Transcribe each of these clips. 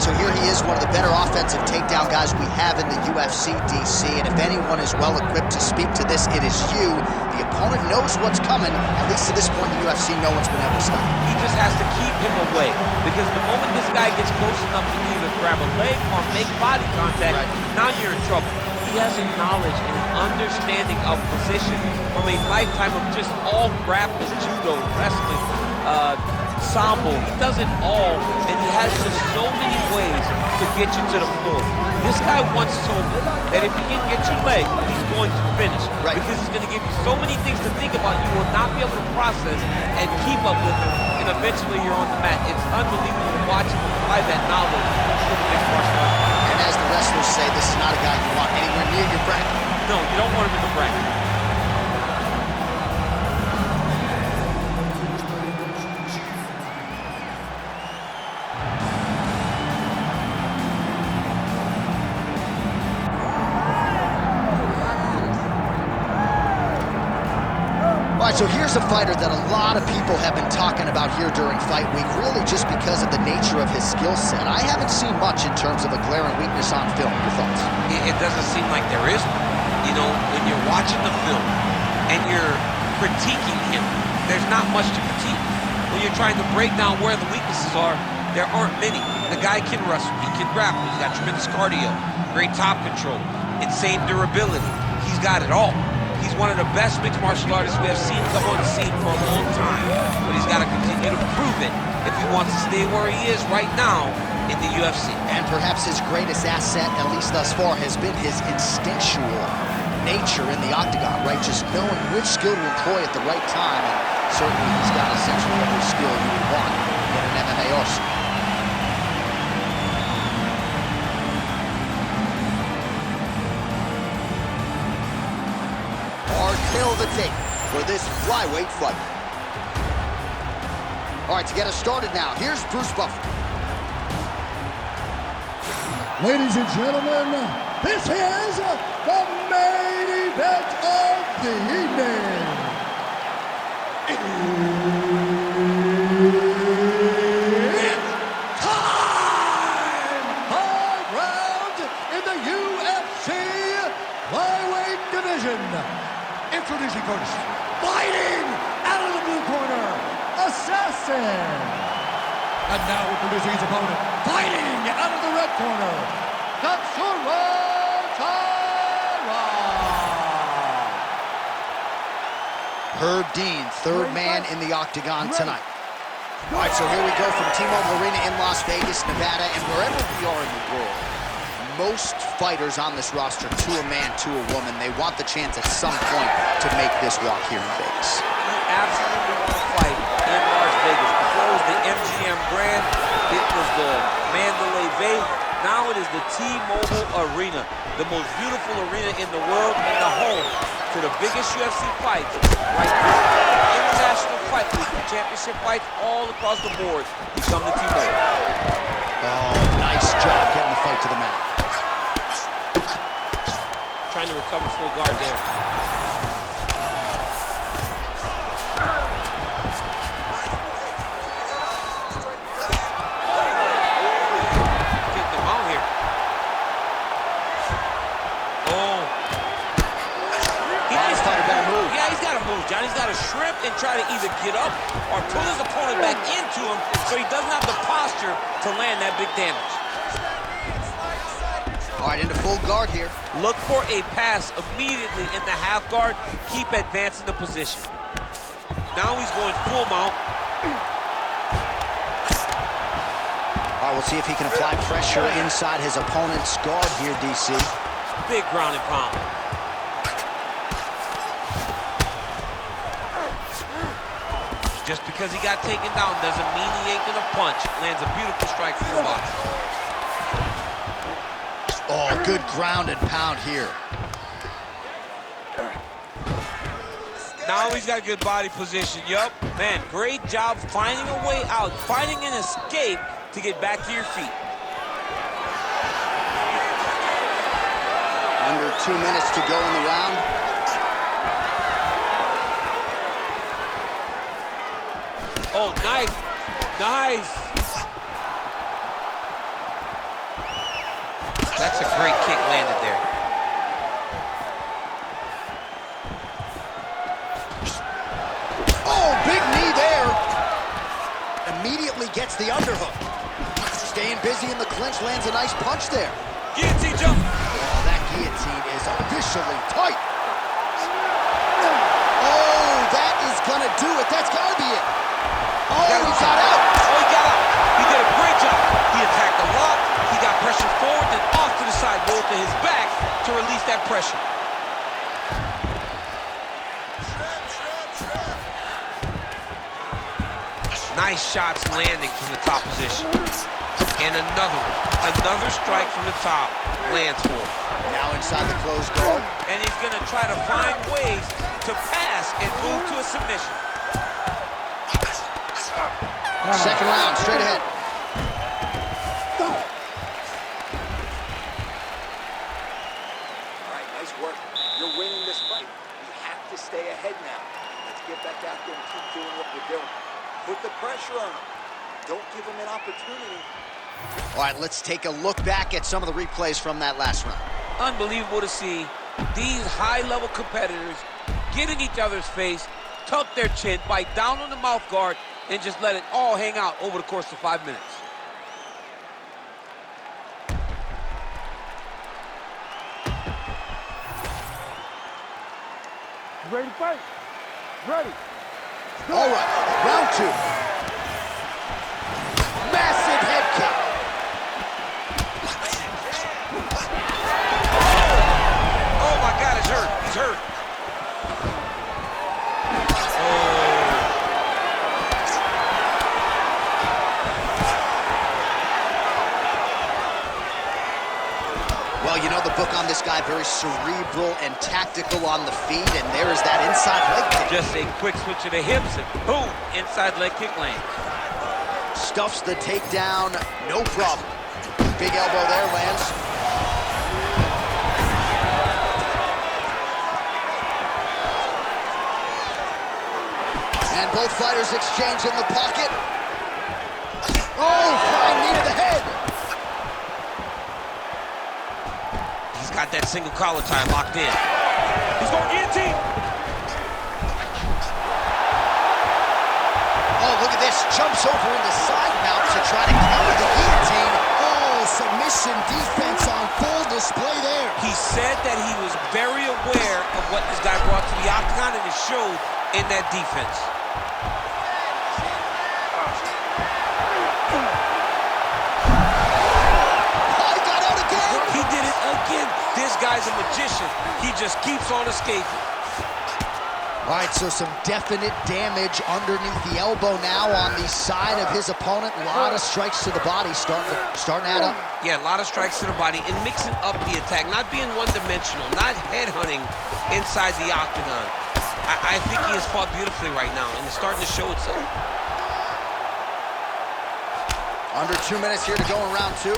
so here he is, one of the better offensive takedown guys we have in the UFC, DC, and if anyone is well equipped to speak to this, it is you. The opponent knows what's coming. At least to this point in the UFC, no one's been able to stop him. He just has to keep him away, because the moment this guy gets close enough to either grab a leg or make body contact, now you're in trouble. He has a knowledge and an understanding of position from a lifetime of just all grappling, judo, wrestling, sambo. He does it all, and he has just so many ways to get you to the floor. This guy once told me that if he can get your leg, he's going to finish. Because he's going to give you so many things to think about, you will not be able to process and keep up with him, and eventually you're on the mat. It's unbelievable to watch him apply that knowledge to the mixed martial arts. And as the wrestlers say, this is not a guy you want anywhere near your bracket. No, you don't want him in the bracket. All right, so here's a fighter that a lot of people have been talking about here during fight week, really just because of the nature of his skill set. I haven't seen much in terms of a glaring weakness on film. Your thoughts? It doesn't seem like there is. You know, when you're watching the film and you're critiquing him, there's not much to critique. When you're trying to break down where the weaknesses are, there aren't many. The guy can wrestle, he can grapple, he's got tremendous cardio, great top control, insane durability. He's got it all. He's one of the best mixed martial artists we have seen come on the scene for a long time. But he's got to continue to prove it if he wants to stay where he is right now in the UFC. And perhaps his greatest asset, at least thus far, has been his instinctual nature in the octagon, right? Just knowing which skill to employ at the right time. And certainly he's got essentially every skill you would want in an MMA arsenal. Kill the tape for this flyweight fight. All right, to get us started now, here's Bruce Buffer. Ladies and gentlemen, this is the main event of the evening. It's time! 5 rounds in the UFC flyweight division. Introducing first, fighting out of the blue corner, Assassin. And now introducing his opponent, fighting out of the red corner, Tatsuro Taira. Herb Dean, third man in the octagon tonight. All right, so here we go from T-Mobile Arena in Las Vegas, Nevada, and wherever we are in the world, most fighters on this roster, to a man, to a woman, they want the chance at some point to make this walk here in Vegas. You absolutely want to fight in Las Vegas. Before it was the MGM Grand, it was the Mandalay Bay. Now it is the T-Mobile Arena, the most beautiful arena in the world and the home to the biggest UFC fights right now. International fight week, championship fights all across the board. You come to T-Mobile. Oh, nice job getting the fight to the mat. Trying to recover full guard there. Getting them out here. Oh. He's got a better move. Yeah, he's got to move. Johnny's got to shrimp and try to either get up or pull his opponent back into him so he doesn't have the posture to land that big damage. All right, into full guard here. Look for a pass immediately in the half guard. Keep advancing the position. Now he's going full mount. All right, we'll see if he can apply pressure inside his opponent's guard here, DC. Big ground and pound. Just because he got taken down doesn't mean he ain't gonna punch. Lands a beautiful strike from the box. Oh, good ground and pound here. Now he's got a good body position. Yup, man, great job finding a way out, finding an escape to get back to your feet. Under 2 minutes to go in the round. Oh, nice, nice. That's a great kick landed there. Oh, big knee there. Immediately gets the underhook. Staying busy in the clinch, lands a nice punch there. Guillotine jump. Oh, that guillotine is officially tight. Oh, that is gonna do it. That's gotta be it. Oh, he got out. Oh, he got out. He did a great job. He attacked a lot. He got pressure forward, then off to the side, rolled to his back to release that pressure. Nice shots landing from the top position. And another strike from the top lands for him. Now inside the closed guard. And he's gonna try to find ways to pass and move to a submission. Second round, straight ahead. All right, nice work. You're winning this fight. You have to stay ahead now. Let's get back out there and keep doing what we're doing. Put the pressure on him. Don't give him an opportunity. All right, let's take a look back at some of the replays from that last round. Unbelievable to see these high-level competitors get in each other's face, tuck their chin, bite down on the mouth guard, and just let it all hang out over the course of 5 minutes. Ready to fight? Ready. All right, round two. Massive head kick. Oh my God, he's hurt. He's hurt. Well, you know the book on this guy, very cerebral and tactical on the feet, and there is that inside leg kick. Just a quick switch of the hips and boom, inside leg kick lands. Stuffs the takedown, no problem. Big elbow there, lands. And both fighters exchange in the pocket. Oh, flying knee to the head. He's got that single collar tie locked in. He's going guillotine. Oh, look at this. Jumps over into side mount to try to counter the guillotine. Oh, submission defense on full display there. He said that he was very aware of what this guy brought to the octagon, and it showed in that defense. Oh, he got out again. He did it again. This guy's a magician. He just keeps on escaping. All right, so some definite damage underneath the elbow now on the side of his opponent. A lot of strikes to the body starting to add up. Yeah, a lot of strikes to the body and mixing up the attack, not being one-dimensional, not headhunting inside the octagon. I think he has fought beautifully right now, and it's starting to show itself. Under 2 minutes here to go in round two.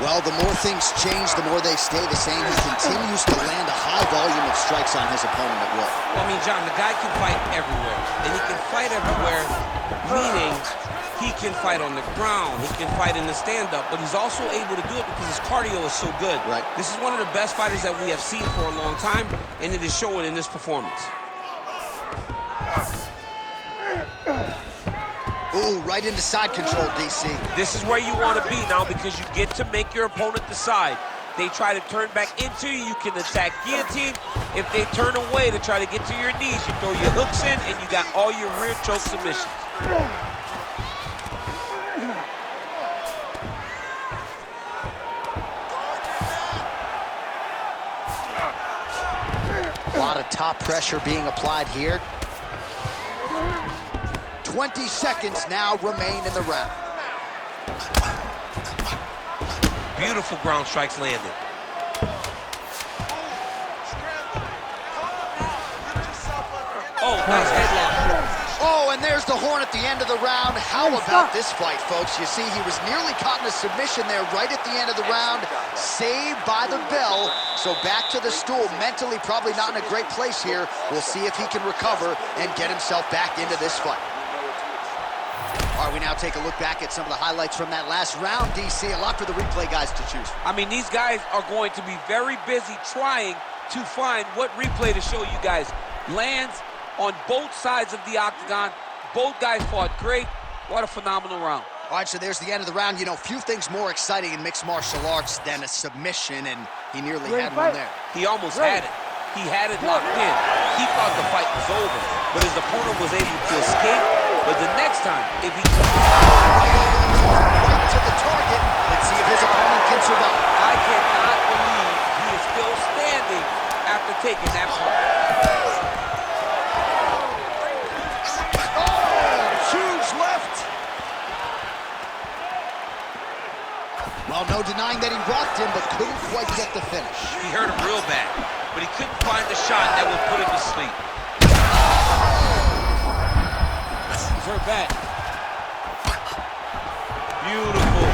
Well, the more things change, the more they stay the same. He continues to land a high volume of strikes on his opponent at will. Well, I mean, John, the guy can fight everywhere, and he can fight everywhere, meaning he can fight on the ground, he can fight in the stand-up, but he's also able to do it because his cardio is so good. Right. This is one of the best fighters that we have seen for a long time, and it is showing in this performance. Ooh, right into side control, DC. This is where you want to be now because you get to make your opponent decide. They try to turn back into you, you can attack guillotine. If they turn away to try to get to your knees, you throw your hooks in and you got all your rear choke submissions. A lot of top pressure being applied here. 20 seconds now remain in the round. Beautiful ground strikes landed. Oh, nice headlock. Oh, and there's the horn at the end of the round. How about this fight, folks? You see, he was nearly caught in a submission there right at the end of the round. Saved by the bell. So back to the stool. Mentally probably not in a great place here. We'll see if he can recover and get himself back into this fight. All right, We now take a look back at some of the highlights from that last round, DC. A lot for the replay guys to choose from. I mean, these guys are going to be very busy trying to find what replay to show you guys. Lands on both sides of the octagon. Both guys fought great. What a phenomenal round. All right, so there's the end of the round. You know, few things more exciting in mixed martial arts than a submission, and he nearly had one there. He almost had it. He had it locked in. He thought the fight was over, but his opponent was able to escape. But the next time, if he right to the target, let's see if his opponent can survive. I cannot believe he is still standing after taking that punch. Oh, huge left. Well, no denying that he rocked him, but couldn't quite get the finish. He hurt him real bad, but he couldn't find the shot that would put him to sleep. He's hurt bad. Beautiful.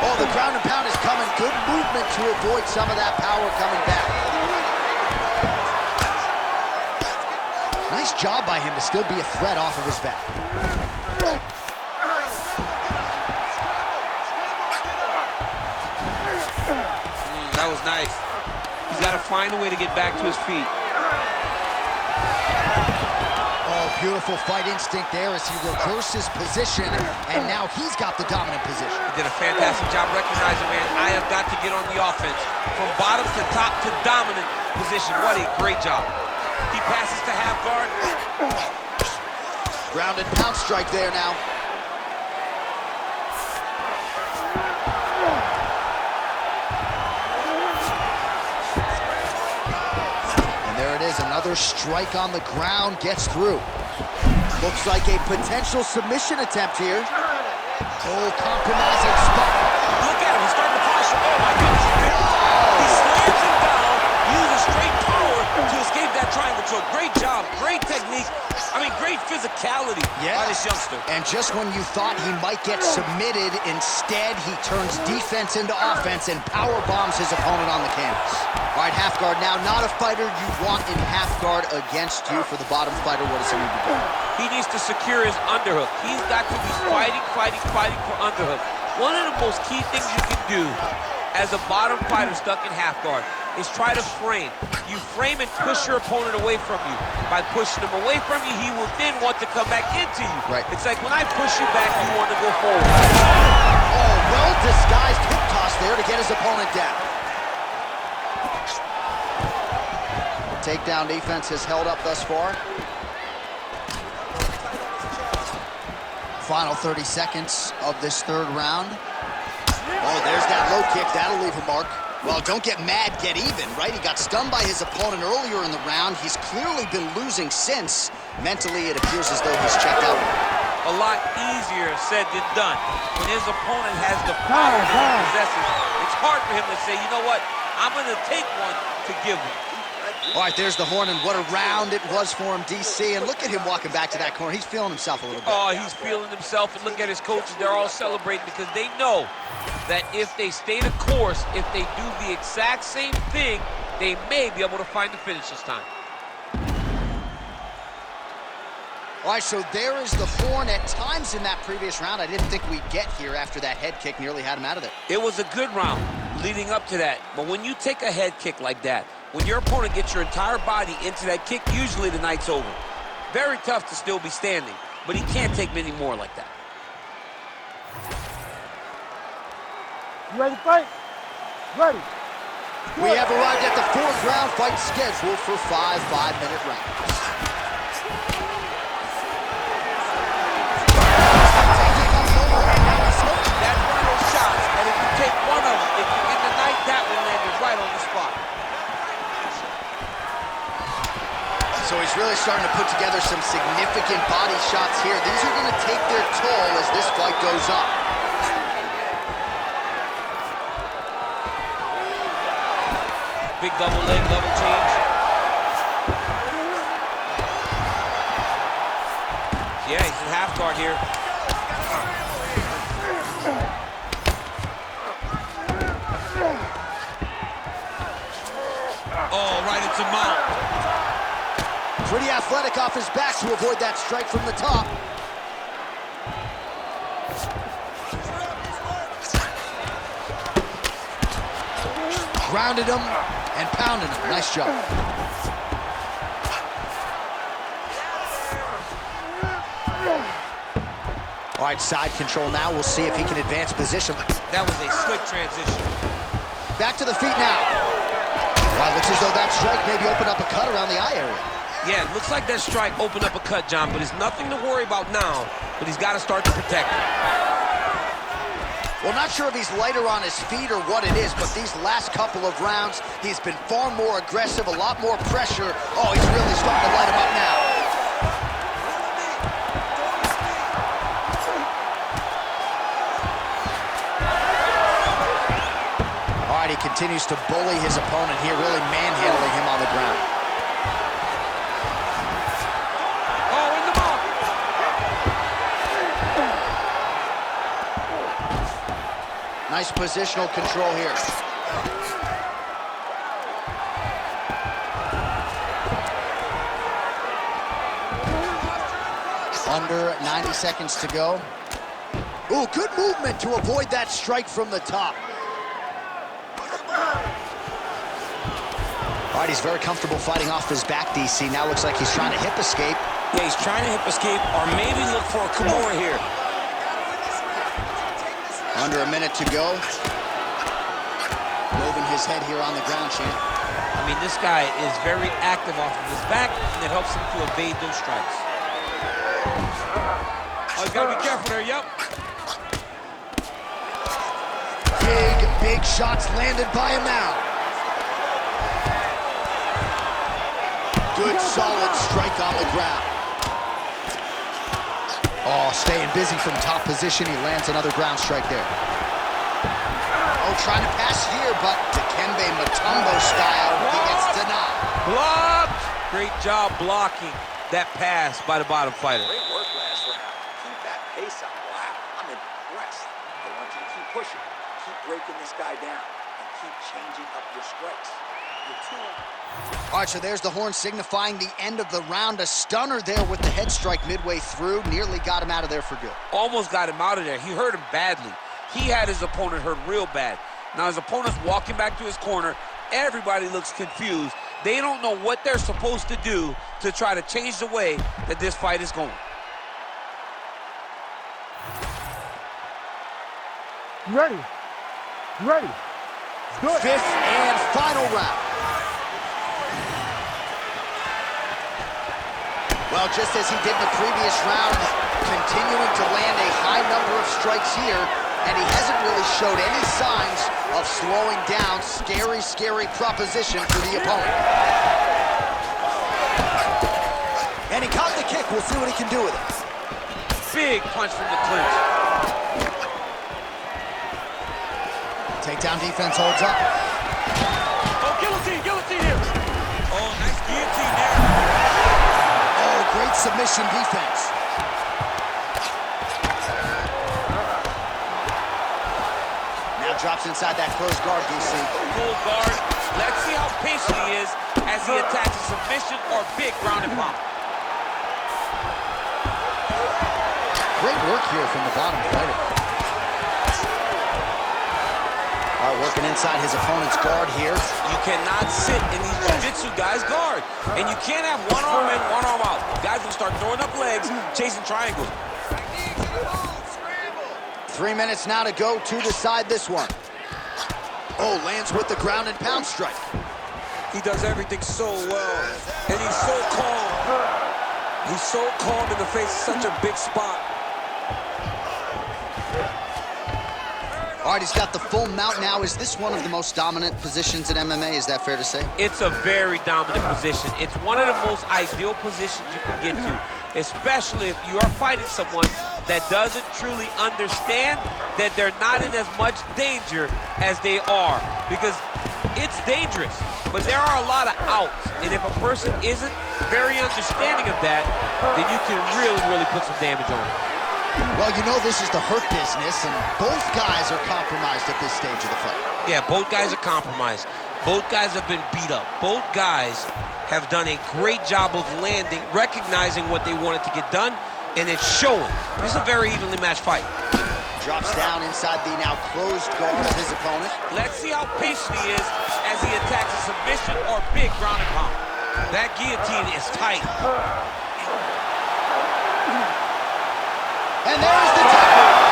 Oh, the ground and pound is coming. Good movement to avoid some of that power coming back. Nice job by him to still be a threat off of his back. That was nice. He's got to find a way to get back to his feet. Oh, beautiful fight instinct there as he reverses position, and now he's got the dominant position. He did a fantastic job recognizing, man, I have got to get on the offense. From bottom to top to dominant position. What a great job. He passes to half guard. Ground and pound strike there now. And there it is, another strike on the ground, gets through. Looks like a potential submission attempt here. Oh, compromising spot. Look at him, he's starting to posture. Oh my goodness. He slams him down, uses straight power to escape that triangle choke. Great job, great technique. I mean, great physicality by this youngster. And just when you thought he might get submitted, instead he turns defense into offense and power bombs his opponent on the canvas. All right, half guard now. Not a fighter you want in half guard against you. For the bottom fighter, what does he need to do? He needs to secure his underhook. He's got to be fighting for underhook. One of the most key things you can do as a bottom fighter stuck in half guard is try to frame. You frame and push your opponent away from you. By pushing him away from you, he will then want to come back into you. Right. It's like when I push you back, you want to go forward. Oh, well-disguised hip toss there to get his opponent down. Takedown defense has held up thus far. Final 30 seconds of this third round. Oh, there's that low kick. That'll leave a mark. Well, don't get mad, get even, right? He got stunned by his opponent earlier in the round. He's clearly been losing since. Mentally, it appears as though he's checked out. A lot easier said than done. When his opponent has the power that he possesses, it's hard for him to say, you know what, I'm going to take one to give him. All right, there's the horn, and what a round it was for him, DC. And look at him walking back to that corner. He's feeling himself a little bit. Oh, he's feeling himself, and look at his coaches. They're all celebrating because they know that if they stay the course, if they do the exact same thing, they may be able to find the finish this time. All right, so there is the horn. At times in that previous round, I didn't think we'd get here after that head kick nearly had him out of there. It was a good round leading up to that, but when you take a head kick like that, when your opponent gets your entire body into that kick, usually the night's over. Very tough to still be standing, but he can't take many more like that. You ready to fight? Ready. We have arrived at the fourth round, fight scheduled for 5 5-minute rounds. That's one of those shots, and if you take one of them, if you end the night, that one landed right on the spot. So he's really starting to put together some significant body shots here. These are going to take their toll as this fight goes on. Big double leg, double change. Yeah, he's in half guard here. Oh, right into mount. athletic off his back to avoid that strike from the top. Grounded him and pounded him. Nice job. All right, side control now. We'll see if he can advance position. That was a slick transition. Back to the feet now. Wow, looks as though that strike maybe opened up a cut around the eye area. Yeah, it looks like that strike opened up a cut, John, but it's nothing to worry about now, but he's got to start to protect it. Well, not sure if he's lighter on his feet or what it is, but these last couple of rounds, he's been far more aggressive, a lot more pressure. Oh, he's really starting to light him up now. All right, he continues to bully his opponent here, really manhandling him on the ground. Nice positional control here. Under 90 seconds to go. Ooh, good movement to avoid that strike from the top. All right, he's very comfortable fighting off his back, DC. Now looks like he's trying to hip escape. Yeah, he's trying to hip escape or maybe look for a Kimura here. Under a minute to go. Moving his head here on the ground, champ. I mean, this guy is very active off of his back, and it helps him to evade those strikes. Oh, he's got to be careful there, yep. Big shots landed by him now. Good, solid strike on the ground. Oh, staying busy from top position. He lands another ground strike there. Oh, trying to pass here, but Dikembe Mutombo style, he gets denied. Blocked! Great job blocking that pass by the bottom fighter. Great work last round. Keep that pace up. Wow, I'm impressed. I want you to keep pushing. Keep breaking this guy down and keep changing up your strikes. All right, so there's the horn signifying the end of the round. A stunner there with the head strike midway through. Nearly got him out of there for good. Almost got him out of there. He hurt him badly. He had his opponent hurt real bad. Now his opponent's walking back to his corner. Everybody looks confused. They don't know what they're supposed to do to try to change the way that this fight is going. You ready? You ready? Good. Fifth and final round. Well, just as he did in the previous round, continuing to land a high number of strikes here, and he hasn't really showed any signs of slowing down. Scary, scary proposition for the opponent. And he caught the kick. We'll see what he can do with it. Big punch from the clinch. Takedown defense holds up. Oh, guillotine here. Oh, nice guillotine there. Oh, great submission defense. Now drops inside that closed guard, DC. Full guard. Let's see how patient he is as he attacks a submission or big ground and pound. Great work here from the bottom fighter. All right, working inside his opponent's guard here. You cannot sit in these jiu-jitsu guys' guard. And you can't have one arm in, one arm out. Guys will start throwing up legs, chasing triangles. 3 minutes now to go to decide this one. Oh, lands with the ground and pound strike. He does everything so well. And he's so calm. He's so calm in the face of such a big spot. All right, he's got the full mount now. Is this one of the most dominant positions in MMA? Is that fair to say? It's a very dominant position. It's one of the most ideal positions you can get to, especially if you are fighting someone that doesn't truly understand that they're not in as much danger as they are, because it's dangerous, but there are a lot of outs, and if a person isn't very understanding of that, then you can really, really put some damage on them. Well, you know this is the hurt business, and both guys are compromised at this stage of the fight. Yeah, both guys are compromised. Both guys have been beat up. Both guys have done a great job of landing, recognizing what they wanted to get done, and it's showing. This is a very evenly matched fight. Drops down inside the now closed guard of his opponent. Let's see how patient he is as he attacks a submission or big ground and pound. That guillotine is tight. And there's the tackle.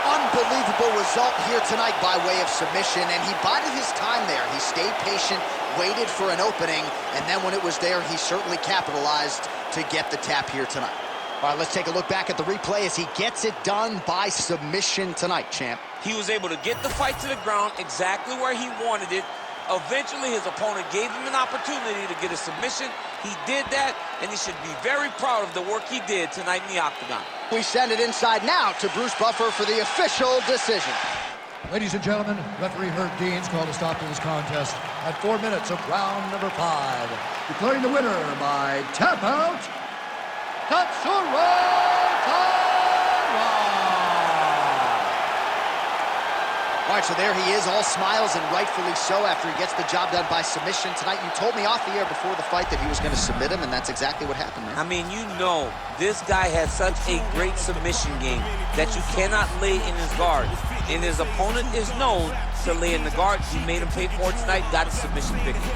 Unbelievable result here tonight by way of submission, and he bided his time there. He stayed patient, waited for an opening, and then when it was there, he certainly capitalized to get the tap here tonight. All right, let's take a look back at the replay as he gets it done by submission tonight, champ. He was able to get the fight to the ground exactly where he wanted it. Eventually, his opponent gave him an opportunity to get a submission. He did that, and he should be very proud of the work he did tonight in the octagon. We send it inside now to Bruce Buffer for the official decision. Ladies and gentlemen, referee Herb Dean's called a stop to this contest at 4 minutes of round number 5. Declaring the winner by tap out, Tatsuro Taira. All right, so there he is, all smiles, and rightfully so after he gets the job done by submission tonight. You told me off the air before the fight that he was going to submit him, and that's exactly what happened, man. I mean, you know, this guy has such a great submission game that you cannot lay in his guard. And his opponent is known to lay in the guard. He made him pay for it tonight, got a submission victory.